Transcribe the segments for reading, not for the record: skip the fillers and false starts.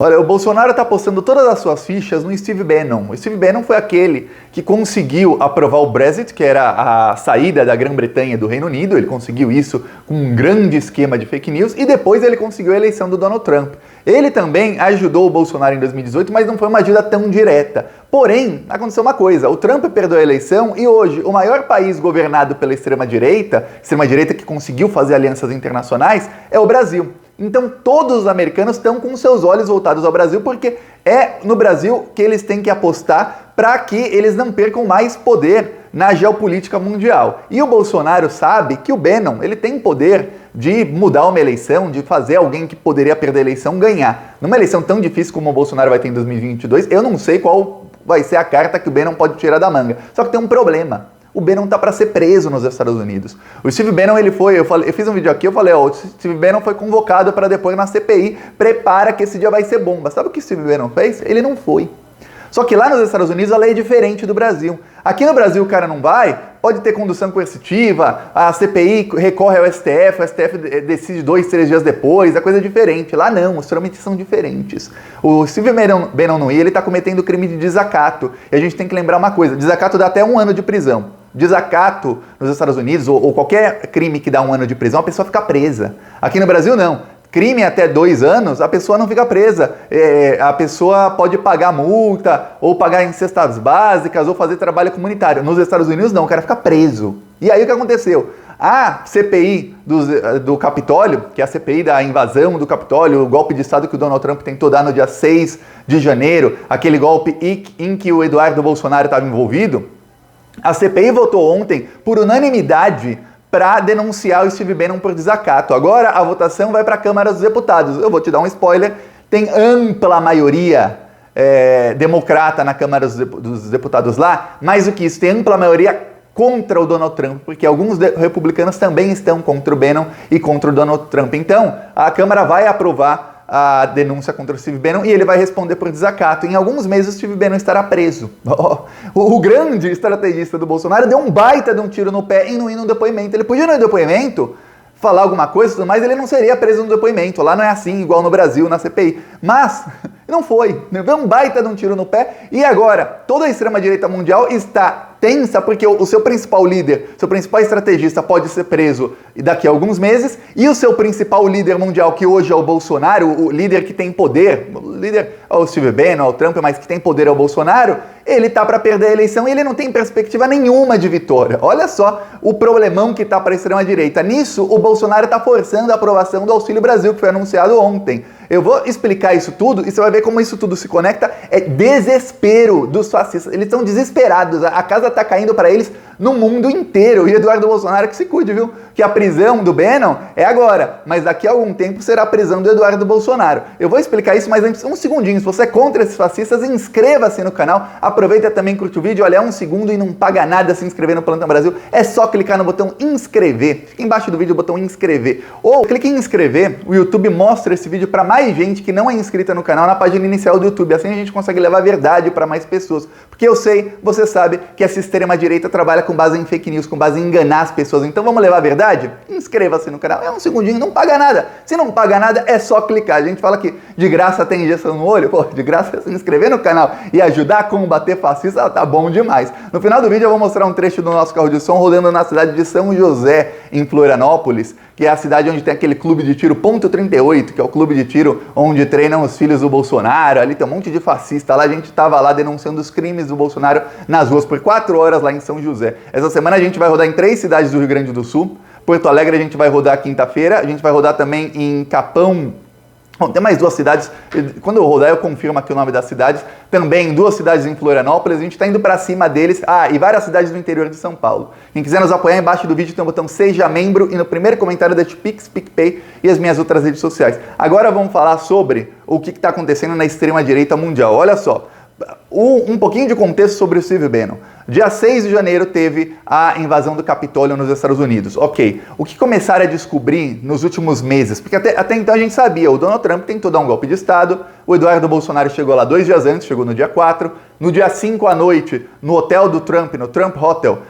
Olha, o Bolsonaro está apostando todas as suas fichas no Steve Bannon. O Steve Bannon foi aquele que conseguiu aprovar o Brexit, que era a saída da Grã-Bretanha do Reino Unido. Ele conseguiu isso com um grande esquema de fake news e depois ele conseguiu a eleição do Donald Trump. Ele também ajudou o Bolsonaro em 2018, mas não foi uma ajuda tão direta. Porém, aconteceu uma coisa, o Trump perdeu a eleição e hoje o maior país governado pela extrema-direita que conseguiu fazer alianças internacionais, é o Brasil. Então todos os americanos estão com seus olhos voltados ao Brasil, porque é no Brasil que eles têm que apostar para que eles não percam mais poder na geopolítica mundial. E o Bolsonaro sabe que o Bannon, ele tem poder de mudar uma eleição, de fazer alguém que poderia perder a eleição ganhar. Numa eleição tão difícil como o Bolsonaro vai ter em 2022, eu não sei qual vai ser a carta que o Bannon pode tirar da manga. Só que tem um problema. O Bannon tá para ser preso nos Estados Unidos. O Steve Bannon, eu fiz um vídeo aqui, eu falei, o Steve Bannon foi convocado para depor na CPI, prepara que esse dia vai ser bomba. Sabe o que o Steve Bannon fez? Ele não foi. Só que lá nos Estados Unidos a lei é diferente do Brasil. Aqui no Brasil o cara não vai, pode ter condução coercitiva, a CPI recorre ao STF, o STF decide 2, 3 dias depois, a coisa é diferente. Lá não, os trâmites são diferentes. O Steve Bannon não ia, ele está cometendo crime de desacato. E a gente tem que lembrar uma coisa, desacato dá até 1 ano de prisão. Desacato nos Estados Unidos, ou qualquer crime que dá 1 ano de prisão, a pessoa fica presa. Aqui no Brasil não. Crime até 2 anos, a pessoa não fica presa. A pessoa pode pagar multa, ou pagar em cestas básicas, ou fazer trabalho comunitário. Nos Estados Unidos não, o cara fica preso. E aí o que aconteceu? A CPI do Capitólio, que é a CPI da invasão do Capitólio, o golpe de Estado que o Donald Trump tentou dar no dia 6 de janeiro, aquele golpe em que o Eduardo Bolsonaro estava envolvido, a CPI votou ontem por unanimidade para denunciar o Steve Bannon por desacato. Agora a votação vai para a Câmara dos Deputados. Eu vou te dar um spoiler, tem ampla maioria democrata na Câmara dos Deputados lá, mais do que isso, tem ampla maioria contra o Donald Trump, porque alguns republicanos também estão contra o Bannon e contra o Donald Trump. Então, a Câmara vai aprovar a denúncia contra o Steve Bannon e ele vai responder por desacato. Em alguns meses o Steve Bannon estará preso. O grande estrategista do Bolsonaro deu um baita de um tiro no pé em não ir no depoimento. Ele podia ir no depoimento, falar alguma coisa e tudo mais, ele não seria preso no depoimento. Lá não é assim, igual no Brasil, na CPI. Mas não foi. Deu um baita de um tiro no pé e agora toda a extrema-direita mundial está tensa porque o seu principal líder, seu principal estrategista pode ser preso daqui a alguns meses e o seu principal líder mundial, que hoje é o Bolsonaro, o líder que tem poder, o líder é o Steve Bannon, é o Trump, mas que tem poder é o Bolsonaro, ele tá para perder a eleição e ele não tem perspectiva nenhuma de vitória. Olha só o problemão que tá para a extrema-direita. Nisso, o Bolsonaro tá forçando a aprovação do Auxílio Brasil, que foi anunciado ontem. Eu vou explicar isso tudo e você vai ver como isso tudo se conecta. É desespero dos fascistas. Eles estão desesperados. A casa tá caindo para eles no mundo inteiro. E Eduardo Bolsonaro que se cuide, viu? Que a prisão do Bannon é agora, mas daqui a algum tempo será a prisão do Eduardo Bolsonaro. Eu vou explicar isso, mas antes, um segundinho. Se você é contra esses fascistas, inscreva-se no canal. Aproveita também, curte o vídeo. Olha, é 1 segundo e não paga nada se inscrever no Plantão Brasil. É só clicar no botão inscrever. Fica embaixo do vídeo o botão inscrever. Ou clique em inscrever. O YouTube mostra esse vídeo para mais gente que não é inscrita no canal na página inicial do YouTube. Assim a gente consegue levar a verdade para mais pessoas. Porque eu sei, você sabe, que essa extrema-direita trabalha com base em fake news, com base em enganar as pessoas. Então vamos levar a verdade? Inscreva-se no canal. É 1 segundinho, não paga nada. Se não paga nada, é só clicar. A gente fala que de graça tem injeção no olho. Pô, de graça se inscrever no canal e ajudar a combater fascista, tá bom demais. No final do vídeo eu vou mostrar um trecho do nosso carro de som rodando na cidade de São José, em Florianópolis, que é a cidade onde tem aquele clube de tiro Ponto 38, que é o clube de tiro onde treinam os filhos do Bolsonaro. Ali tem um monte de fascista lá. A gente tava lá denunciando os crimes do Bolsonaro nas ruas por 4 horas lá em São José. Essa semana a gente vai rodar em 3 cidades do Rio Grande do Sul. Porto Alegre a gente vai rodar quinta-feira. A gente vai rodar também em Capão. Bom, tem mais 2 cidades, quando eu rodar eu confirmo aqui o nome das cidades, também 2 cidades em Florianópolis, a gente está indo para cima deles, e várias cidades do interior de São Paulo. Quem quiser nos apoiar, embaixo do vídeo tem o botão Seja Membro e no primeiro comentário deixe Pix, PicPay e as minhas outras redes sociais. Agora vamos falar sobre o que está acontecendo na extrema-direita mundial. Olha só, um pouquinho de contexto sobre o Steve Bannon. Dia 6 de janeiro teve a invasão do Capitólio nos Estados Unidos. Ok, o que começaram a descobrir nos últimos meses? Porque até então a gente sabia, o Donald Trump tentou dar um golpe de Estado, o Eduardo Bolsonaro chegou lá 2 dias antes, chegou no dia 4, no dia 5 à noite, no hotel do Trump, no Trump Hotel,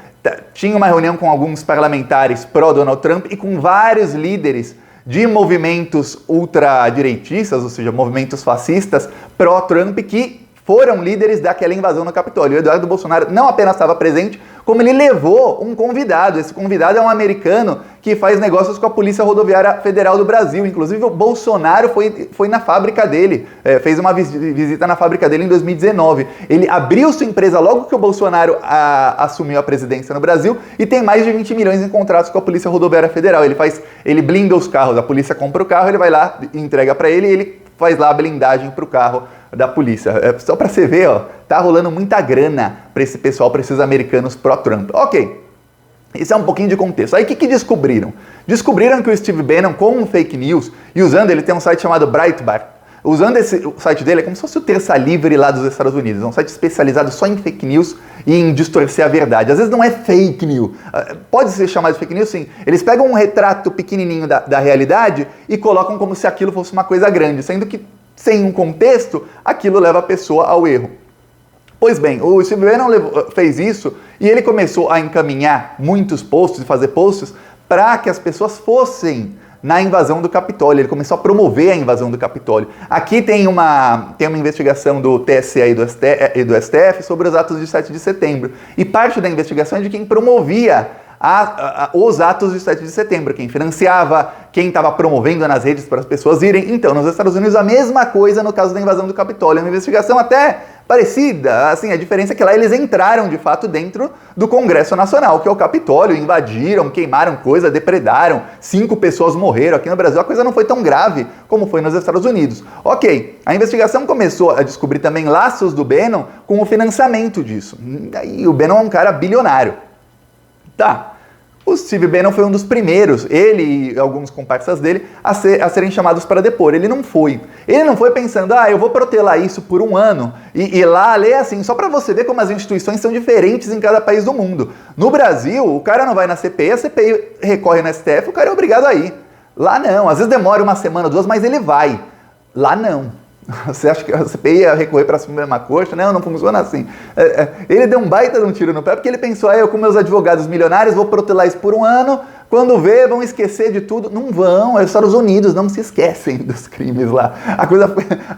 tinha uma reunião com alguns parlamentares pró-Donald Trump e com vários líderes de movimentos ultradireitistas, ou seja, movimentos fascistas pró-Trump, que foram líderes daquela invasão no Capitólio. O Eduardo Bolsonaro não apenas estava presente, como ele levou um convidado. Esse convidado é um americano que faz negócios com a Polícia Rodoviária Federal do Brasil. Inclusive, o Bolsonaro foi na fábrica dele, fez uma visita na fábrica dele em 2019. Ele abriu sua empresa logo que o Bolsonaro assumiu a presidência no Brasil e tem mais de 20 milhões em contratos com a Polícia Rodoviária Federal. Ele blinda os carros, a polícia compra o carro, ele vai lá, entrega para ele e ele faz lá a blindagem para o carro da polícia. Só para você ver, ó, tá rolando muita grana para esse pessoal, para esses americanos pró-Trump. Ok, isso é um pouquinho de contexto. Aí o que descobriram? Descobriram que o Steve Bannon, com um fake news, e usando, ele tem um site chamado Breitbart, usando o site dele é como se fosse o Terça Livre lá dos Estados Unidos, é um site especializado só em fake news e em distorcer a verdade. Às vezes não é fake news, pode ser chamado de fake news, sim. Eles pegam um retrato pequenininho da realidade e colocam como se aquilo fosse uma coisa grande, sendo que sem um contexto, aquilo leva a pessoa ao erro. Pois bem, o Steve Bannon fez isso e ele começou a encaminhar muitos posts e fazer posts para que as pessoas fossem na invasão do Capitólio. Ele começou a promover a invasão do Capitólio. Aqui tem uma investigação do TSE e do STF sobre os atos de 7 de setembro. E parte da investigação é de quem promovia os atos de 7 de setembro, quem financiava, quem estava promovendo nas redes para as pessoas irem. Então, nos Estados Unidos, a mesma coisa no caso da invasão do Capitólio. É uma investigação até parecida, assim, a diferença é que lá eles entraram, de fato, dentro do Congresso Nacional, que é o Capitólio, invadiram, queimaram coisa, depredaram, 5 pessoas morreram. Aqui no Brasil a coisa não foi tão grave como foi nos Estados Unidos. Ok, a investigação começou a descobrir também laços do Bannon com o financiamento disso. E o Bannon é um cara bilionário. Tá, o Steve Bannon foi um dos primeiros, ele e alguns comparsas dele, a serem chamados para depor. Ele não foi. Ele não foi pensando, eu vou protelar isso por um ano e lá ler assim, só para você ver como as instituições são diferentes em cada país do mundo. No Brasil, o cara não vai na CPI, a CPI recorre no STF, o cara é obrigado a ir. Lá não, às vezes demora uma semana, 2, mas ele vai. Lá não. Você acha que a CPI ia recorrer para a Suprema Corte? Não funciona assim. Ele deu um baita de um tiro no pé, porque ele pensou, eu com meus advogados milionários vou protelar isso por um ano, quando vê, vão esquecer de tudo. Não vão, é os Estados Unidos, não se esquecem dos crimes lá.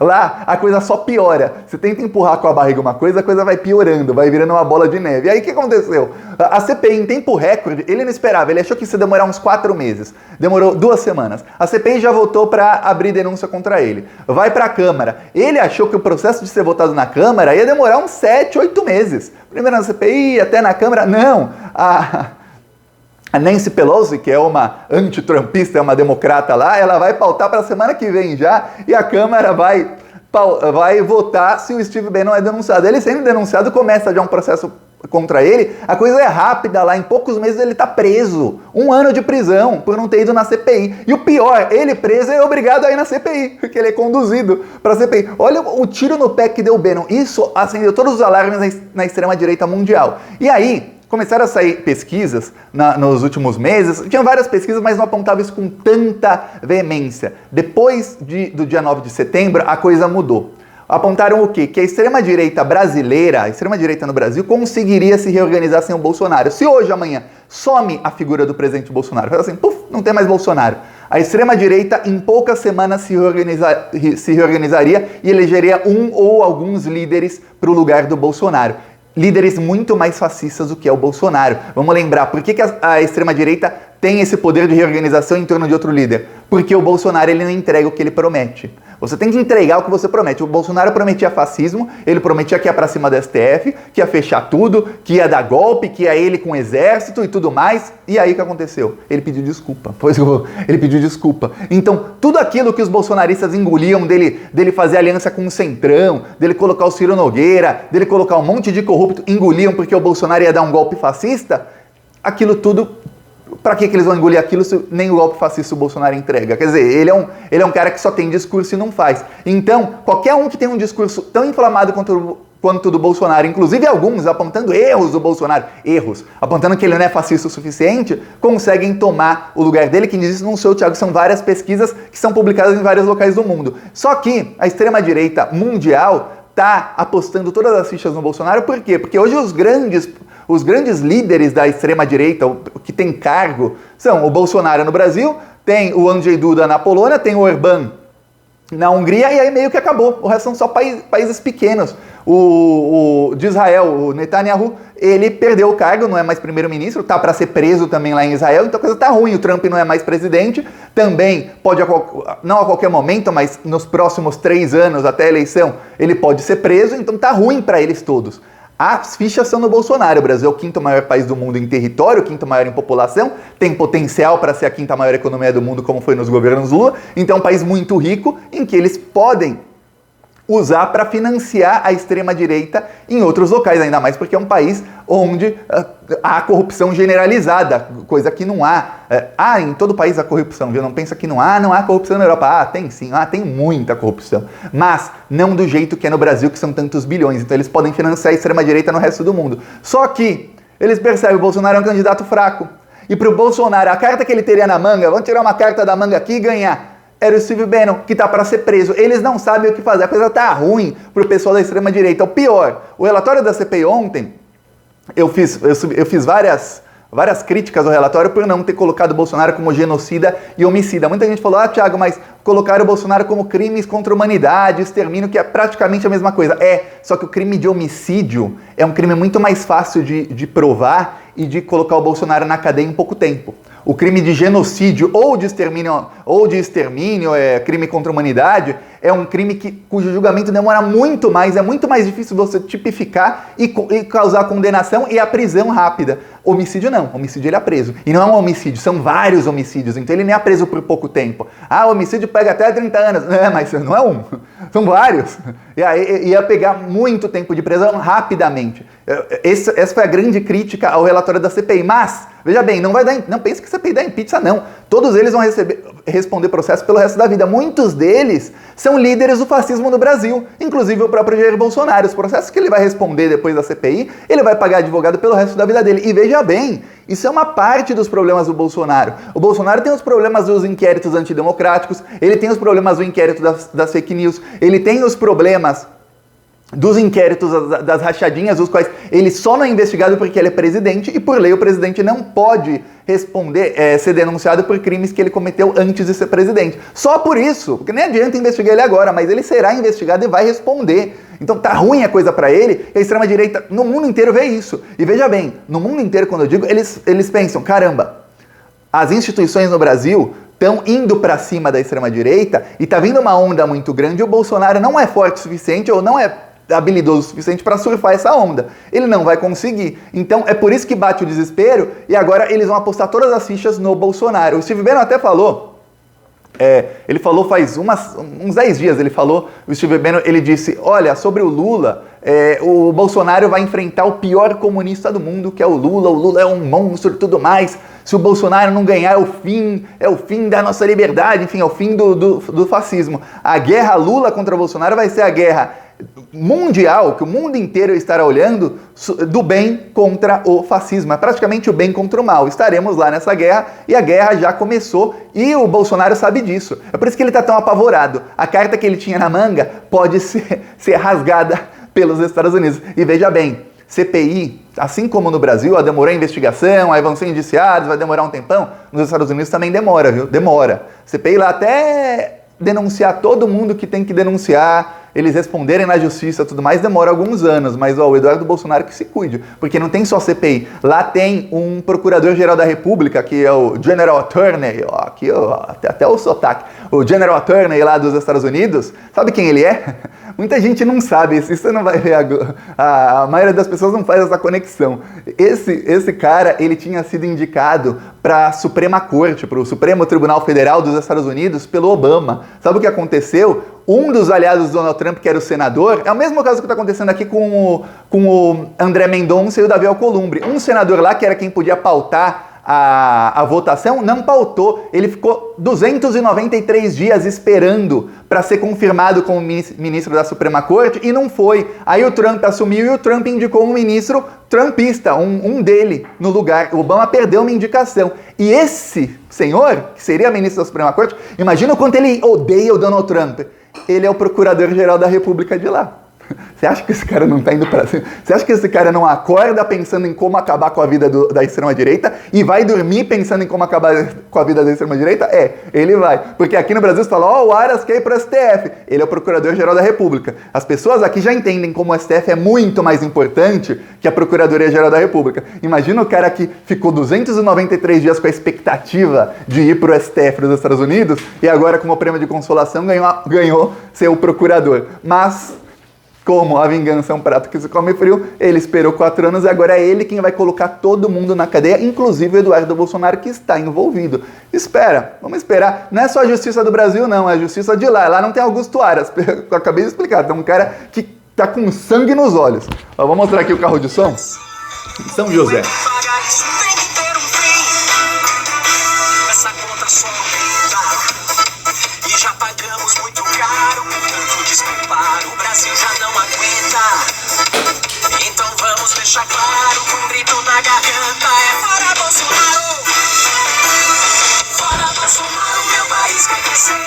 Lá a coisa só piora. Você tenta empurrar com a barriga uma coisa, a coisa vai piorando, vai virando uma bola de neve. E aí o que aconteceu? A CPI, em tempo recorde, ele não esperava, ele achou que isso ia demorar uns 4 meses. Demorou 2 semanas. A CPI já voltou para abrir denúncia contra ele. Vai para a Câmara. Ele achou que o processo de ser votado na Câmara ia demorar uns 7, 8 meses. Primeiro na CPI, até na Câmara. Não. A Nancy Pelosi, que é uma antitrumpista, é uma democrata lá, ela vai pautar para a semana que vem já e a Câmara vai votar se o Steve Bannon é denunciado. Ele sendo denunciado, começa já um processo contra ele, a coisa é rápida lá, em poucos meses ele está preso. 1 ano de prisão por não ter ido na CPI. E o pior, ele preso é obrigado a ir na CPI, porque ele é conduzido para a CPI. Olha o tiro no pé que deu o Bannon. Isso acendeu todos os alarmes na extrema-direita mundial. E aí, começaram a sair pesquisas nos últimos meses, tinham várias pesquisas, mas não apontavam isso com tanta veemência. Depois do dia 9 de setembro, a coisa mudou. Apontaram o quê? Que a extrema-direita brasileira, a extrema-direita no Brasil, conseguiria se reorganizar sem o Bolsonaro. Se hoje, amanhã, some a figura do presidente Bolsonaro, fala assim, não tem mais Bolsonaro. A extrema-direita, em poucas semanas, se reorganizaria e elegeria um ou alguns líderes para o lugar do Bolsonaro. Líderes muito mais fascistas do que é o Bolsonaro. Vamos lembrar, por que a extrema-direita tem esse poder de reorganização em torno de outro líder? Porque o Bolsonaro ele não entrega o que ele promete. Você tem que entregar o que você promete. O Bolsonaro prometia fascismo, ele prometia que ia pra cima do STF, que ia fechar tudo, que ia dar golpe, que ia ele com o exército e tudo mais. E aí o que aconteceu? Ele pediu desculpa. Ele pediu desculpa. Então, tudo aquilo que os bolsonaristas engoliam dele fazer aliança com o Centrão, dele colocar o Ciro Nogueira, dele colocar um monte de corrupto, engoliam porque o Bolsonaro ia dar um golpe fascista, aquilo tudo... Para que eles vão engolir aquilo se nem o golpe fascista o Bolsonaro entrega? Quer dizer, ele é um cara que só tem discurso e não faz. Então, qualquer um que tem um discurso tão inflamado quanto o do Bolsonaro, inclusive alguns apontando erros do Bolsonaro, apontando que ele não é fascista o suficiente, conseguem tomar o lugar dele. Quem diz isso não sou eu, Thiago, são várias pesquisas que são publicadas em vários locais do mundo. Só que a extrema-direita mundial está apostando todas as fichas no Bolsonaro. Por quê? Porque hoje os grandes líderes da extrema-direita, que tem cargo, são o Bolsonaro no Brasil, tem o Andrzej Duda na Polônia, tem o Orbán na Hungria, e aí meio que acabou. O resto são só países pequenos. De Israel, o Netanyahu, ele perdeu o cargo, não é mais primeiro-ministro, tá para ser preso também lá em Israel, então a coisa tá ruim. O Trump não é mais presidente, também pode, não a qualquer momento, mas nos próximos 3 anos até a eleição, ele pode ser preso, então tá ruim para eles todos. As fichas são no Bolsonaro. O Brasil é o 5º maior país do mundo em território, o 5º maior em população, tem potencial para ser a 5ª maior economia do mundo, como foi nos governos Lula, então é um país muito rico, em que eles podem usar para financiar a extrema-direita em outros locais, ainda mais porque é um país onde há corrupção generalizada, coisa que não há. Há em todo o país a corrupção, viu? Não pensa que não há corrupção na Europa. Tem sim, tem muita corrupção, mas não do jeito que é no Brasil, que são tantos bilhões, então eles podem financiar a extrema-direita no resto do mundo. Só que eles percebem que o Bolsonaro é um candidato fraco, e para o Bolsonaro, a carta que ele teria na manga, vamos tirar uma carta da manga aqui e ganhar, era o Steve Bannon, que tá para ser preso. Eles não sabem o que fazer, a coisa tá ruim pro pessoal da extrema-direita. O pior, o relatório da CPI ontem, eu fiz várias críticas ao relatório por não ter colocado o Bolsonaro como genocida e homicida. Muita gente falou, Thiago, mas colocaram o Bolsonaro como crimes contra a humanidade, extermínio, que é praticamente a mesma coisa. Só que o crime de homicídio é um crime muito mais fácil de provar e de colocar o Bolsonaro na cadeia em pouco tempo. O crime de genocídio ou de extermínio, crime contra a humanidade, é um crime cujo julgamento demora muito mais, é muito mais difícil você tipificar e causar condenação e a prisão rápida. Homicídio não, homicídio ele é preso. E não é um homicídio, são vários homicídios, então ele nem é preso por pouco tempo. Homicídio pega até 30 anos, mas não é um, são vários. E aí ia pegar muito tempo de prisão rapidamente. Essa foi a grande crítica ao relatório da CPI, mas, veja bem, não pense que a CPI dá em pizza, não. Todos eles vão responder processo pelo resto da vida. Muitos deles são líderes do fascismo no Brasil, inclusive o próprio Jair Bolsonaro. Os processos que ele vai responder depois da CPI, ele vai pagar advogado pelo resto da vida dele. E veja bem, isso é uma parte dos problemas do Bolsonaro. O Bolsonaro tem os problemas dos inquéritos antidemocráticos, ele tem os problemas do inquérito das fake news, ele tem os problemas dos inquéritos, das rachadinhas, os quais ele só não é investigado porque ele é presidente, e por lei o presidente não pode ser denunciado por crimes que ele cometeu antes de ser presidente. Só por isso, porque nem adianta investigar ele agora, mas ele será investigado e vai responder. Então tá ruim a coisa pra ele, e a extrema-direita no mundo inteiro vê isso. E veja bem, no mundo inteiro, quando eu digo, eles pensam, caramba, as instituições no Brasil estão indo para cima da extrema-direita e tá vindo uma onda muito grande, e o Bolsonaro não é forte o suficiente ou não é habilidoso o suficiente para surfar essa onda. Ele não vai conseguir. Então é por isso que bate o desespero, e agora eles vão apostar todas as fichas no Bolsonaro. O Steve Bannon até falou, ele falou faz uns 10 dias, o Steve Bannon, ele disse, olha, sobre o Lula, o Bolsonaro vai enfrentar o pior comunista do mundo, que é o Lula é um monstro e tudo mais. Se o Bolsonaro não ganhar, é o fim da nossa liberdade, enfim, é o fim do fascismo. A guerra Lula contra o Bolsonaro vai ser a guerra mundial, que o mundo inteiro estará olhando, do bem contra o fascismo. É praticamente o bem contra o mal. Estaremos lá nessa guerra, e a guerra já começou, e o Bolsonaro sabe disso. É por isso que ele está tão apavorado. A carta que ele tinha na manga pode ser rasgada pelos Estados Unidos. E veja bem, CPI, assim como no Brasil, vai demorar a investigação, aí vão ser indiciados, vai demorar um tempão. Nos Estados Unidos também demora, viu? Demora. CPI lá até denunciar todo mundo que tem que denunciar, eles responderem na justiça e tudo mais, demora alguns anos, mas o Eduardo Bolsonaro que se cuide, porque não tem só CPI, lá tem um procurador-geral da República, que é o General Attorney, aqui até o sotaque, o General Attorney lá dos Estados Unidos, sabe quem ele é? Muita gente não sabe, isso você não vai ver, a maioria das pessoas não faz essa conexão. Esse cara, ele tinha sido indicado para a Suprema Corte, para o Supremo Tribunal Federal dos Estados Unidos, pelo Obama. Sabe o que aconteceu? Um dos aliados do Donald Trump, que era o senador, é o mesmo caso que está acontecendo aqui com o André Mendonça e o Davi Alcolumbre. Um senador lá, que era quem podia pautar a votação, não pautou. Ele ficou 293 dias esperando para ser confirmado como ministro da Suprema Corte, e não foi. Aí o Trump assumiu, e o Trump indicou um ministro trumpista, um dele no lugar. O Obama perdeu uma indicação. E esse senhor, que seria ministro da Suprema Corte, imagina o quanto ele odeia o Donald Trump. Ele é o procurador-geral da República de lá. Você acha que esse cara não tá indo pra cima? Você acha que esse cara não acorda pensando em como acabar com a vida da extrema-direita e vai dormir pensando em como acabar com a vida da extrema-direita? Ele vai. Porque aqui no Brasil você fala, o Aras quer ir pro STF. Ele é o Procurador-Geral da República. As pessoas aqui já entendem como o STF é muito mais importante que a Procuradoria-Geral da República. Imagina o cara que ficou 293 dias com a expectativa de ir pro STF dos Estados Unidos e agora, como prêmio de consolação, ganhou ser o procurador. Mas, como a vingança é um prato que se come frio, ele esperou 4 anos e agora é ele quem vai colocar todo mundo na cadeia, inclusive o Eduardo Bolsonaro, que está envolvido. Espera, vamos esperar. Não é só a justiça do Brasil, não, é a justiça de lá. Lá não tem Augusto Aras, eu acabei de explicar. Tem um cara que tá com sangue nos olhos. Ó, vou mostrar aqui o carro de som. São José. Deixa claro, com um grito na garganta, é fora Bolsonaro! Fora Bolsonaro, meu país vai crescer.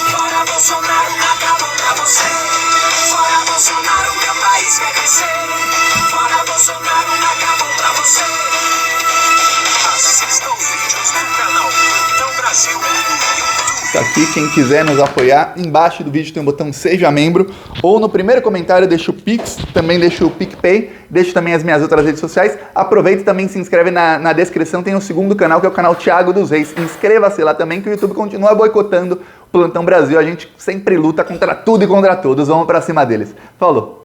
Fora Bolsonaro, acabou pra você. Fora Bolsonaro, meu país vai crescer. Fora Bolsonaro, acabou pra você. Assista os vídeos do canal Plantão Brasil no YouTube. Tá aqui, quem quiser nos apoiar, embaixo do vídeo tem um botão Seja Membro, ou no primeiro comentário deixa o Pix, também deixa o PicPay, deixa também as minhas outras redes sociais. Aproveita e também se inscreve na descrição, tem o segundo canal, que é o canal Thiago dos Reis. Inscreva-se lá também, que o YouTube continua boicotando o Plantão Brasil. A gente sempre luta contra tudo e contra todos, vamos pra cima deles. Falou!